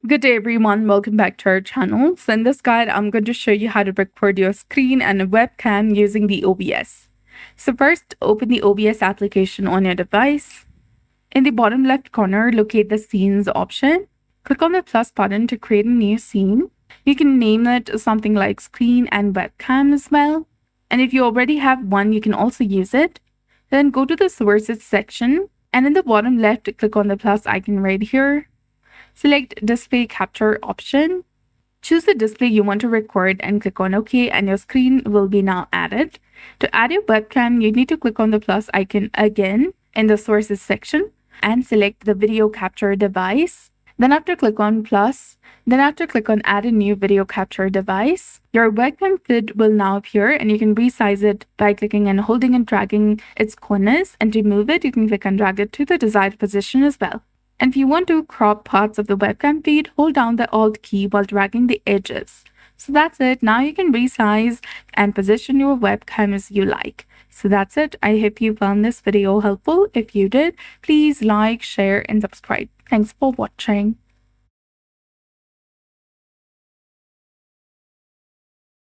Good day everyone, welcome back to our channel. So in this guide, I'm going to show you how to record your screen and a webcam using the OBS. So first, open the OBS application on your device. In the bottom left corner, locate the scenes option. Click on the plus button to create a new scene. You can name it something like screen and webcam as well. And if you already have one, you can also use it. Then go to the sources section, and in the bottom left, click on the plus icon right here. Select display capture option. Choose the display you want to record and click on OK, and your screen will be now added. To add your webcam, you need to click on the plus icon again in the sources section and select the video capture device. Then after click on plus, then after click on add a new video capture device. Your webcam feed will now appear, and you can resize it by clicking and holding and dragging its corners, and to move it, you can click and drag it to the desired position as well. And if you want to crop parts of the webcam feed, hold down the Alt key while dragging the edges. So that's it. Now you can resize and position your webcam as you like. So that's it. I hope you found this video helpful. If you did, please like, share, and subscribe. Thanks for watching.